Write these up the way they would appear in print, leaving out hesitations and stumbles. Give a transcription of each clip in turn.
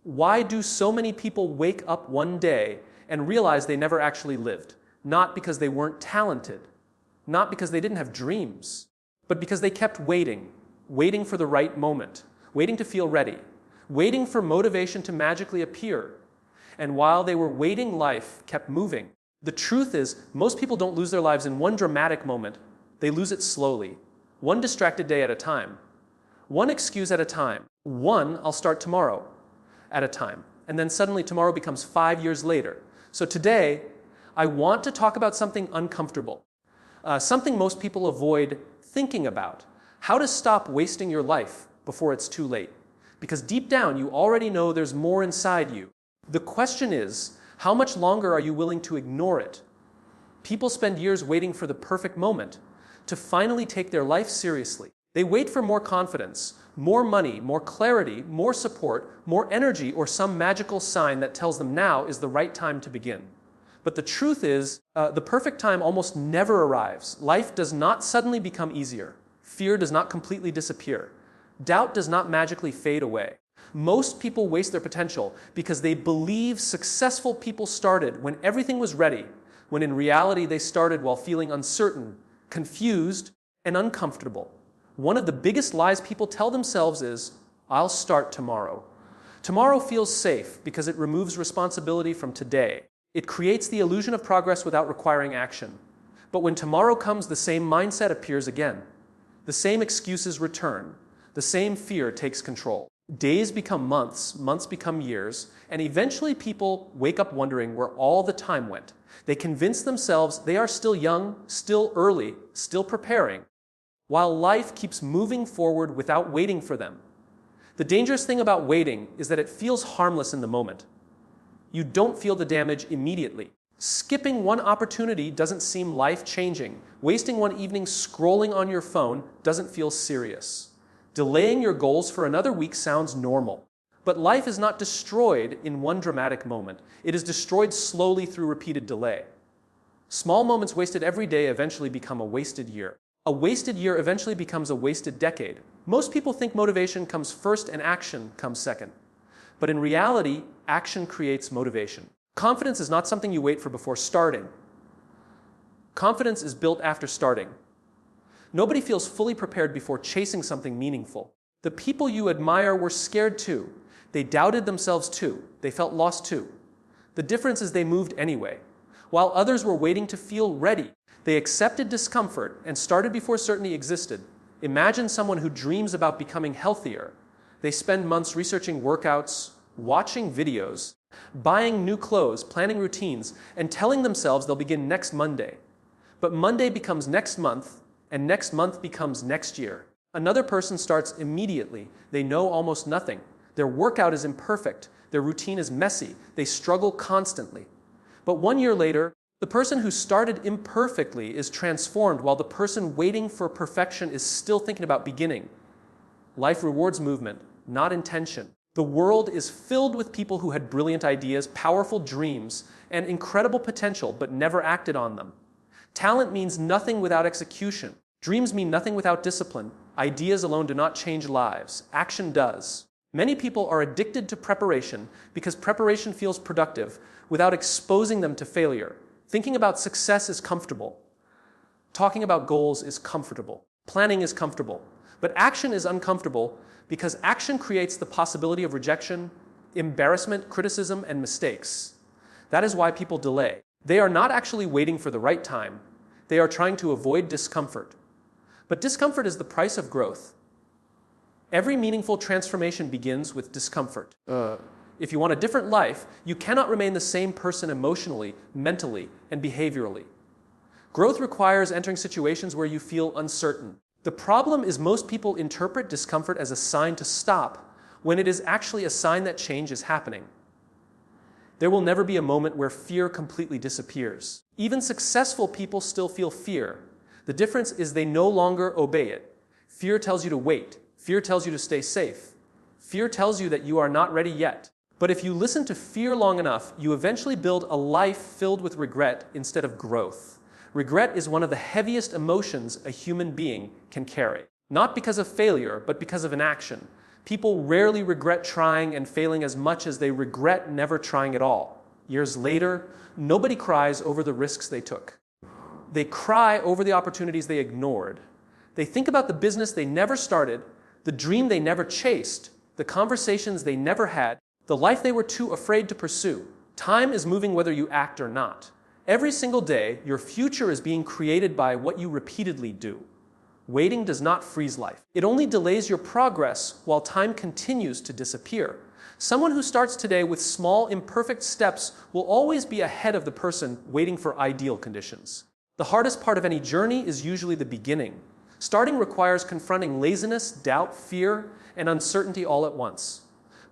Why do so many people wake up one day and realize they never actually lived? Not because they weren't talented, not because they didn't have dreams, but because they kept waiting, waiting for the right moment, waiting to feel ready, waiting for motivation to magically appear. And while they were waiting, life kept moving. The truth is, most people don't lose their lives in one dramatic moment. They lose it slowly, one distracted day at a time, one excuse at a time, one "I'll start tomorrow" at a time. And then suddenly tomorrow becomes 5 years later. So today, I want to talk about something uncomfortable, something most people avoid thinking about: how to stop wasting your life before it's too late. Because deep down, you already know there's more inside you. The question is, how much longer are you willing to ignore it? People spend years waiting for the perfect moment to finally take their life seriously. They wait for more confidence, more money, more clarity, more support, more energy, or some magical sign that tells them now is the right time to begin. But the truth is, the perfect time almost never arrives. Life does not suddenly become easier. Fear does not completely disappear. Doubt does not magically fade away. Most people waste their potential because they believe successful people started when everything was ready, when in reality they started while feeling uncertain, confused, and uncomfortable. One of the biggest lies people tell themselves is, "I'll start tomorrow." Tomorrow feels safe because it removes responsibility from today. It creates the illusion of progress without requiring action. But when tomorrow comes, the same mindset appears again. The same excuses return. The same fear takes control. Days become months, months become years, and eventually people wake up wondering where all the time went. They convince themselves they are still young, still early, still preparing, while life keeps moving forward without waiting for them. The dangerous thing about waiting is that it feels harmless in the moment. You don't feel the damage immediately. Skipping one opportunity doesn't seem life-changing. Wasting one evening scrolling on your phone doesn't feel serious. Delaying your goals for another week sounds normal. But life is not destroyed in one dramatic moment. It is destroyed slowly through repeated delay. Small moments wasted every day eventually become a wasted year. A wasted year eventually becomes a wasted decade. Most people think motivation comes first and action comes second. But in reality, action creates motivation. Confidence is not something you wait for before starting. Confidence is built after starting. Nobody feels fully prepared before chasing something meaningful. The people you admire were scared too. They doubted themselves too. They felt lost too. The difference is they moved anyway. While others were waiting to feel ready, they accepted discomfort and started before certainty existed. Imagine someone who dreams about becoming healthier. They spend months researching workouts, watching videos, buying new clothes, planning routines, and telling themselves they'll begin next Monday. But Monday becomes next month, and next month becomes next year. Another person starts immediately. They know almost nothing. Their workout is imperfect. Their routine is messy. They struggle constantly. But 1 year later, the person who started imperfectly is transformed while the person waiting for perfection is still thinking about beginning. Life rewards movement, not intention. The world is filled with people who had brilliant ideas, powerful dreams, and incredible potential, but never acted on them. Talent means nothing without execution. Dreams mean nothing without discipline. Ideas alone do not change lives. Action does. Many people are addicted to preparation because preparation feels productive without exposing them to failure. Thinking about success is comfortable. Talking about goals is comfortable. Planning is comfortable. But action is uncomfortable because action creates the possibility of rejection, embarrassment, criticism, and mistakes. That is why people delay. They are not actually waiting for the right time. They are trying to avoid discomfort. But discomfort is the price of growth. Every meaningful transformation begins with discomfort. If you want a different life, you cannot remain the same person emotionally, mentally, and behaviorally. Growth requires entering situations where you feel uncertain. The problem is most people interpret discomfort as a sign to stop, when it is actually a sign that change is happening. There will never be a moment where fear completely disappears. Even successful people still feel fear. The difference is they no longer obey it. Fear tells you to wait. Fear tells you to stay safe. Fear tells you that you are not ready yet. But if you listen to fear long enough, you eventually build a life filled with regret instead of growth. Regret is one of the heaviest emotions a human being can carry. Not because of failure, but because of inaction. People rarely regret trying and failing as much as they regret never trying at all. Years later, nobody cries over the risks they took. They cry over the opportunities they ignored. They think about the business they never started, the dream they never chased, the conversations they never had, the life they were too afraid to pursue. Time is moving whether you act or not. Every single day, your future is being created by what you repeatedly do. Waiting does not freeze life. It only delays your progress while time continues to disappear. Someone who starts today with small, imperfect steps will always be ahead of the person waiting for ideal conditions. The hardest part of any journey is usually the beginning. Starting requires confronting laziness, doubt, fear, and uncertainty all at once.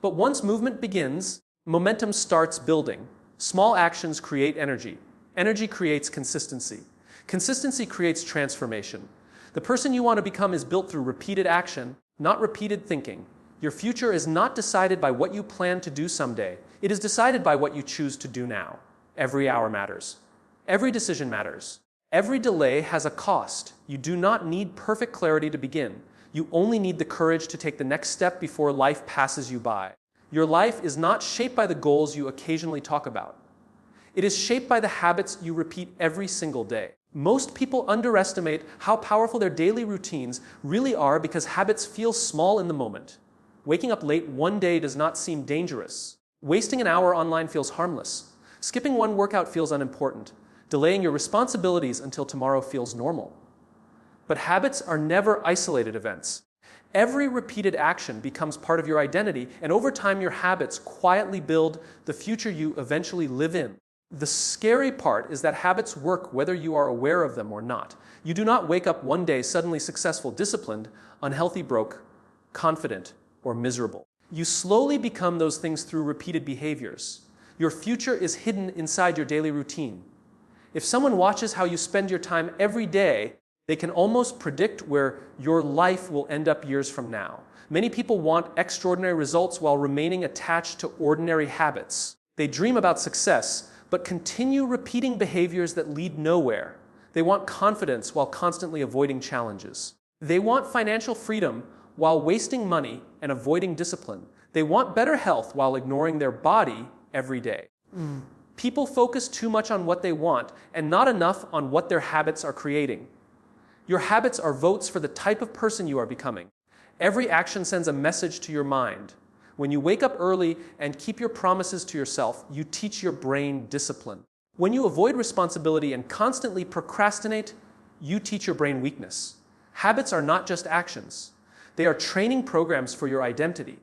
But once movement begins, momentum starts building. Small actions create energy. Energy creates consistency. Consistency creates transformation. The person you want to become is built through repeated action, not repeated thinking. Your future is not decided by what you plan to do someday. It is decided by what you choose to do now. Every hour matters. Every decision matters. Every delay has a cost. You do not need perfect clarity to begin. You only need the courage to take the next step before life passes you by. Your life is not shaped by the goals you occasionally talk about. It is shaped by the habits you repeat every single day. Most people underestimate how powerful their daily routines really are because habits feel small in the moment. Waking up late one day does not seem dangerous. Wasting an hour online feels harmless. Skipping one workout feels unimportant. Delaying your responsibilities until tomorrow feels normal. But habits are never isolated events. Every repeated action becomes part of your identity, and over time your habits quietly build the future you eventually live in. The scary part is that habits work whether you are aware of them or not. You do not wake up one day suddenly successful, disciplined, unhealthy, broke, confident, or miserable. You slowly become those things through repeated behaviors. Your future is hidden inside your daily routine. If someone watches how you spend your time every day, they can almost predict where your life will end up years from now. Many people want extraordinary results while remaining attached to ordinary habits. They dream about success, but continue repeating behaviors that lead nowhere. They want confidence while constantly avoiding challenges. They want financial freedom while wasting money and avoiding discipline. They want better health while ignoring their body every day. People focus too much on what they want and not enough on what their habits are creating. Your habits are votes for the type of person you are becoming. Every action sends a message to your mind. When you wake up early and keep your promises to yourself, you teach your brain discipline. When you avoid responsibility and constantly procrastinate, you teach your brain weakness. Habits are not just actions. They are training programs for your identity.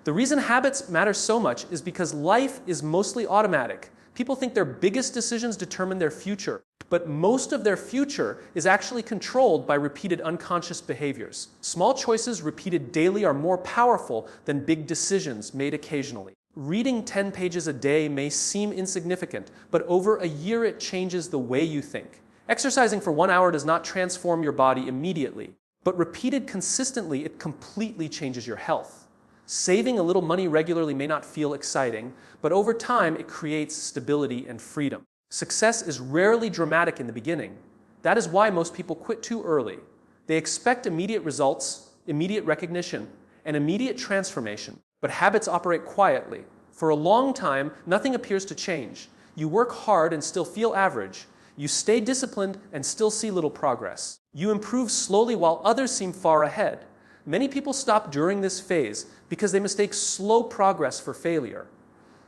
The reason habits matter so much is because life is mostly automatic. People think their biggest decisions determine their future, but most of their future is actually controlled by repeated unconscious behaviors. Small choices repeated daily are more powerful than big decisions made occasionally. Reading 10 pages a day may seem insignificant, but over a year it changes the way you think. Exercising for 1 hour does not transform your body immediately, but repeated consistently, it completely changes your health. Saving a little money regularly may not feel exciting, but over time it creates stability and freedom. Success is rarely dramatic in the beginning. That is why most people quit too early. They expect immediate results, immediate recognition, and immediate transformation. But habits operate quietly. For a long time, nothing appears to change. You work hard and still feel average. You stay disciplined and still see little progress. You improve slowly while others seem far ahead. Many people stop during this phase because they mistake slow progress for failure.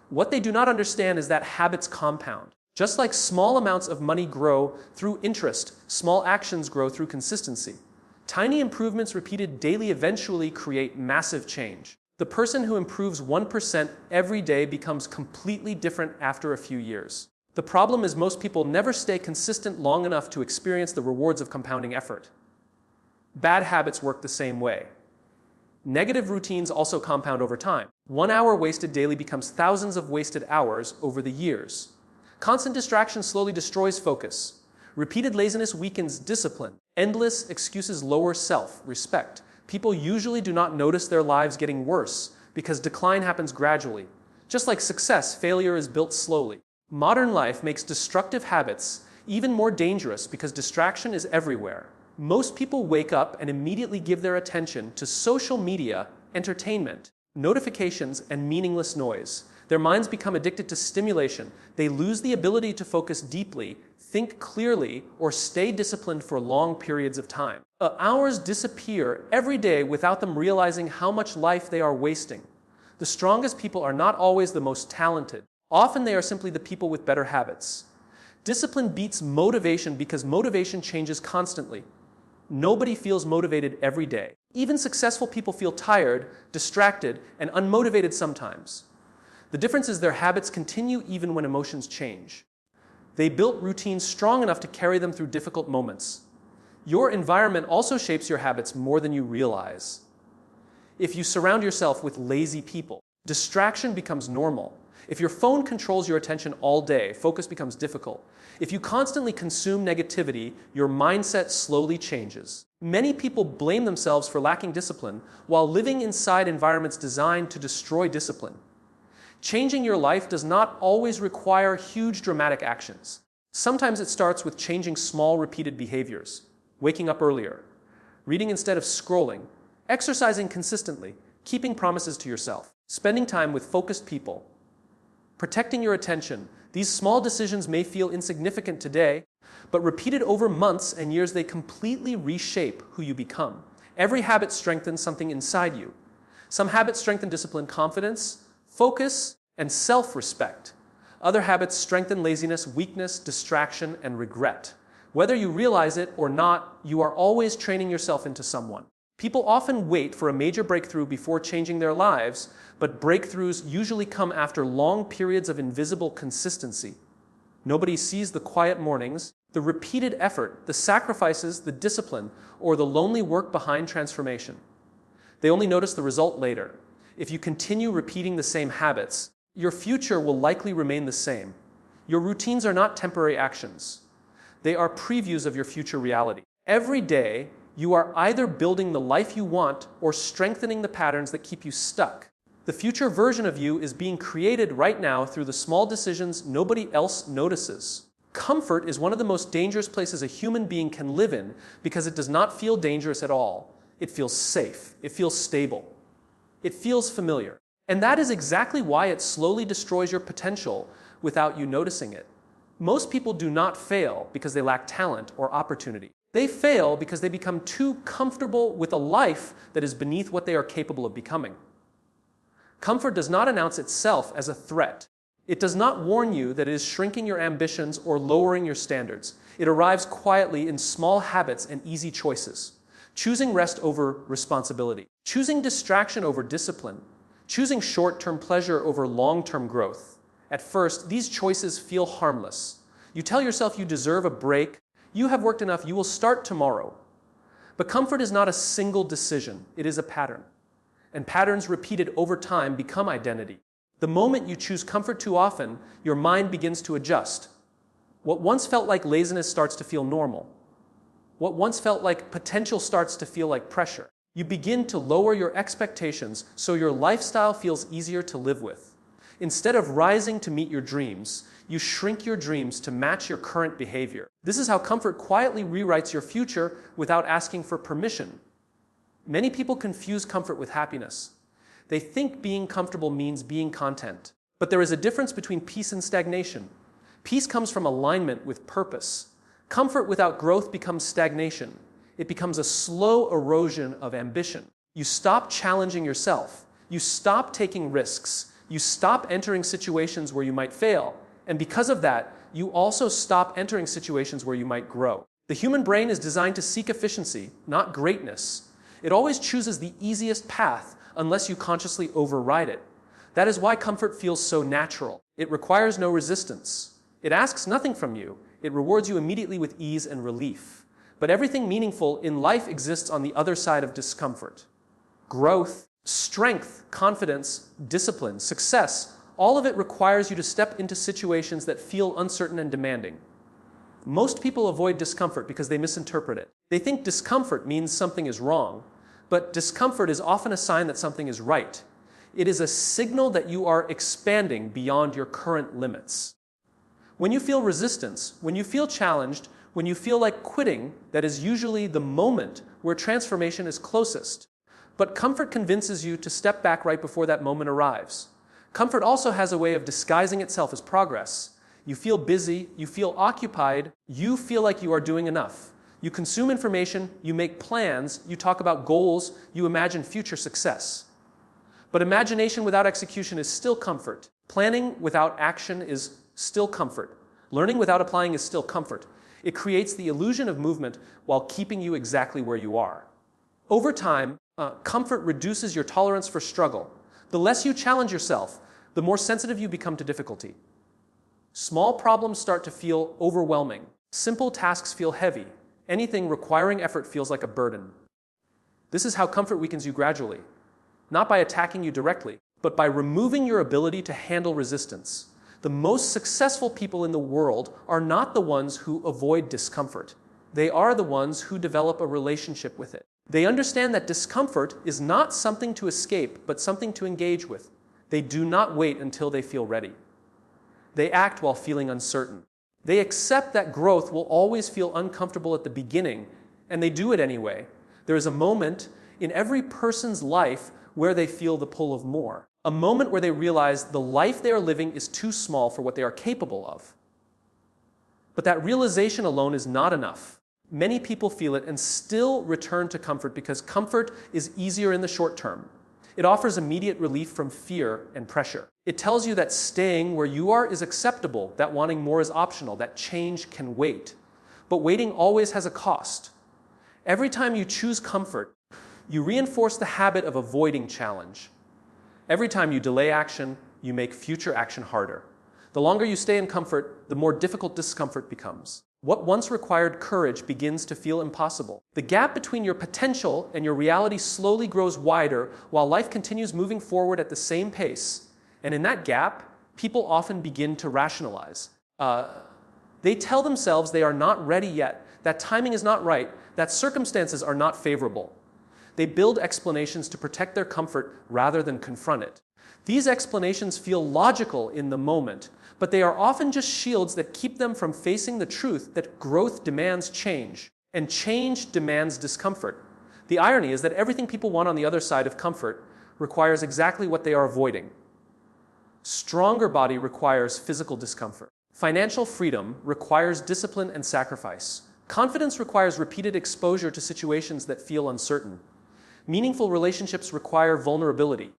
What they do not understand is that habits compound. Just like small amounts of money grow through interest, small actions grow through consistency. Tiny improvements repeated daily eventually create massive change. The person who improves 1% every day becomes completely different after a few years. The problem is most people never stay consistent long enough to experience the rewards of compounding effort. Bad habits work the same way. Negative routines also compound over time. 1 hour wasted daily becomes thousands of wasted hours over the years. Constant distraction slowly destroys focus. Repeated laziness weakens discipline. Endless excuses lower self-respect. People usually do not notice their lives getting worse because decline happens gradually. Just like success, failure is built slowly. Modern life makes destructive habits even more dangerous because distraction is everywhere. Most people wake up and immediately give their attention to social media entertainment, notifications, and meaningless noise. Their minds become addicted to stimulation. They lose the ability to focus deeply, think clearly, or stay disciplined for long periods of time. Hours disappear every day without them realizing how much life they are wasting. The strongest people are not always the most talented. Often they are simply the people with better habits. Discipline beats motivation because motivation changes constantly. Nobody feels motivated every day. Even successful people feel tired, distracted, and unmotivated sometimes. The difference is their habits continue even when emotions change. They built routines strong enough to carry them through difficult moments. Your environment also shapes your habits more than you realize. If you surround yourself with lazy people, distraction becomes normal. If your phone controls your attention all day, focus becomes difficult. If you constantly consume negativity, your mindset slowly changes. Many people blame themselves for lacking discipline while living inside environments designed to destroy discipline. Changing your life does not always require huge dramatic actions. Sometimes it starts with changing small repeated behaviors. Waking up earlier, reading instead of scrolling, exercising consistently, keeping promises to yourself, spending time with focused people, protecting your attention. These small decisions may feel insignificant today, but repeated over months and years, they completely reshape who you become. Every habit strengthens something inside you. Some habits strengthen discipline, confidence, focus, and self-respect. Other habits strengthen laziness, weakness, distraction, and regret. Whether you realize it or not, you are always training yourself into someone. People often wait for a major breakthrough before changing their lives, but breakthroughs usually come after long periods of invisible consistency. Nobody sees the quiet mornings, the repeated effort, the sacrifices, the discipline, or the lonely work behind transformation. They only notice the result later. If you continue repeating the same habits, your future will likely remain the same. Your routines are not temporary actions. They are previews of your future reality. Every day, you are either building the life you want or strengthening the patterns that keep you stuck. The future version of you is being created right now through the small decisions nobody else notices. Comfort is one of the most dangerous places a human being can live in because it does not feel dangerous at all. It feels safe. It feels stable. It feels familiar. And that is exactly why it slowly destroys your potential without you noticing it. Most people do not fail because they lack talent or opportunity. They fail because they become too comfortable with a life that is beneath what they are capable of becoming. Comfort does not announce itself as a threat. It does not warn you that it is shrinking your ambitions or lowering your standards. It arrives quietly in small habits and easy choices. Choosing rest over responsibility. Choosing distraction over discipline. Choosing short-term pleasure over long-term growth. At first, these choices feel harmless. You tell yourself you deserve a break. You have worked enough, you will start tomorrow. But comfort is not a single decision, it is a pattern. And patterns repeated over time become identity. The moment you choose comfort too often, your mind begins to adjust. What once felt like laziness starts to feel normal. What once felt like potential starts to feel like pressure. You begin to lower your expectations so your lifestyle feels easier to live with. Instead of rising to meet your dreams, you shrink your dreams to match your current behavior. This is how comfort quietly rewrites your future without asking for permission. Many people confuse comfort with happiness. They think being comfortable means being content. But there is a difference between peace and stagnation. Peace comes from alignment with purpose. Comfort without growth becomes stagnation. It becomes a slow erosion of ambition. You stop challenging yourself. You stop taking risks. You stop entering situations where you might fail. And because of that, you also stop entering situations where you might grow. The human brain is designed to seek efficiency, not greatness. It always chooses the easiest path unless you consciously override it. That is why comfort feels so natural. It requires no resistance. It asks nothing from you. It rewards you immediately with ease and relief. But everything meaningful in life exists on the other side of discomfort. Growth, strength, confidence, discipline, success, all of it requires you to step into situations that feel uncertain and demanding. Most people avoid discomfort because they misinterpret it. They think discomfort means something is wrong, but discomfort is often a sign that something is right. It is a signal that you are expanding beyond your current limits. When you feel resistance, when you feel challenged, when you feel like quitting, that is usually the moment where transformation is closest. But comfort convinces you to step back right before that moment arrives. Comfort also has a way of disguising itself as progress. You feel busy, you feel occupied, you feel like you are doing enough. You consume information, you make plans, you talk about goals, you imagine future success. But imagination without execution is still comfort. Planning without action is still comfort. Learning without applying is still comfort. It creates the illusion of movement while keeping you exactly where you are. Over time, comfort reduces your tolerance for struggle. The less you challenge yourself, the more sensitive you become to difficulty. Small problems start to feel overwhelming. Simple tasks feel heavy. Anything requiring effort feels like a burden. This is how comfort weakens you gradually. Not by attacking you directly, but by removing your ability to handle resistance. The most successful people in the world are not the ones who avoid discomfort. They are the ones who develop a relationship with it. They understand that discomfort is not something to escape, but something to engage with. They do not wait until they feel ready. They act while feeling uncertain. They accept that growth will always feel uncomfortable at the beginning, and they do it anyway. There is a moment in every person's life where they feel the pull of more. A moment where they realize the life they are living is too small for what they are capable of. But that realization alone is not enough. Many people feel it and still return to comfort because comfort is easier in the short term. It offers immediate relief from fear and pressure. It tells you that staying where you are is acceptable, that wanting more is optional, that change can wait. But waiting always has a cost. Every time you choose comfort, you reinforce the habit of avoiding challenge. Every time you delay action, you make future action harder. The longer you stay in comfort, the more difficult discomfort becomes. What once required courage begins to feel impossible. The gap between your potential and your reality slowly grows wider while life continues moving forward at the same pace. And in that gap, people often begin to rationalize. They tell themselves they are not ready yet, that timing is not right, that circumstances are not favorable. They build explanations to protect their comfort rather than confront it. These explanations feel logical in the moment, but they are often just shields that keep them from facing the truth that growth demands change, and change demands discomfort. The irony is that everything people want on the other side of comfort requires exactly what they are avoiding. Stronger body requires physical discomfort. Financial freedom requires discipline and sacrifice. Confidence requires repeated exposure to situations that feel uncertain. Meaningful relationships require vulnerability.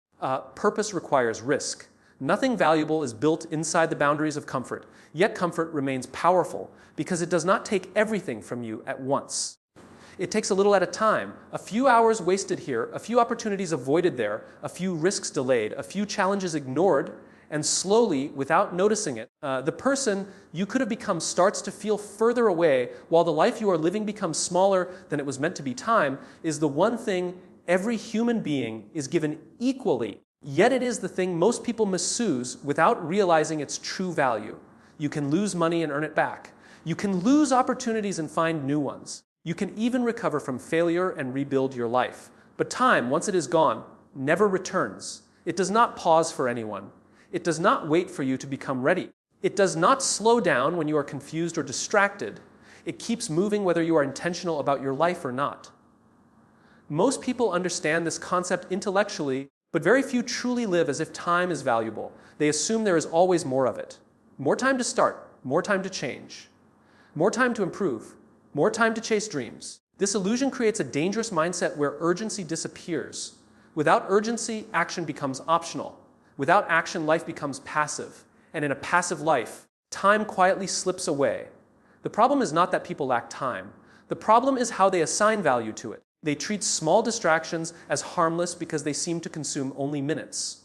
Purpose requires risk. Nothing valuable is built inside the boundaries of comfort, yet comfort remains powerful because it does not take everything from you at once. It takes a little at a time, a few hours wasted here, a few opportunities avoided there, a few risks delayed, a few challenges ignored, and slowly, without noticing it, the person you could have become starts to feel further away, while the life you are living becomes smaller than it was meant to be. Time is the one thing every human being is given equally, yet it is the thing most people misuse without realizing its true value. You can lose money and earn it back. You can lose opportunities and find new ones. You can even recover from failure and rebuild your life. But time, once it is gone, never returns. It does not pause for anyone. It does not wait for you to become ready. It does not slow down when you are confused or distracted. It keeps moving whether you are intentional about your life or not. Most people understand this concept intellectually, but very few truly live as if time is valuable. They assume there is always more of it. More time to start, more time to change, more time to improve, more time to chase dreams. This illusion creates a dangerous mindset where urgency disappears. Without urgency, action becomes optional. Without action, life becomes passive. And in a passive life, time quietly slips away. The problem is not that people lack time. The problem is how they assign value to it. They treat small distractions as harmless because they seem to consume only minutes.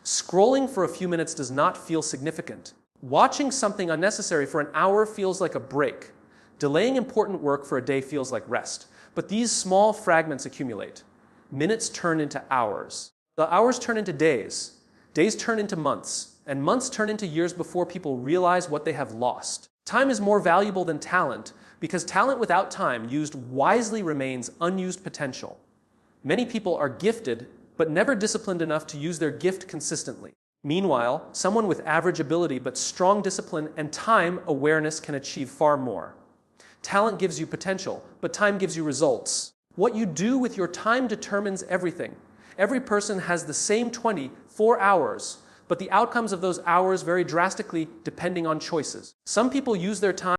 Scrolling for a few minutes does not feel significant. Watching something unnecessary for an hour feels like a break. Delaying important work for a day feels like rest. But these small fragments accumulate. Minutes turn into hours. The hours turn into days. Days turn into months. And months turn into years before people realize what they have lost. Time is more valuable than talent because talent without time used wisely remains unused potential. Many people are gifted but never disciplined enough to use their gift consistently. Meanwhile, someone with average ability but strong discipline and time awareness can achieve far more. Talent gives you potential, but time gives you results. What you do with your time determines everything. Every person has the same 24 hours, but the outcomes of those hours vary drastically depending on choices. Some people use their time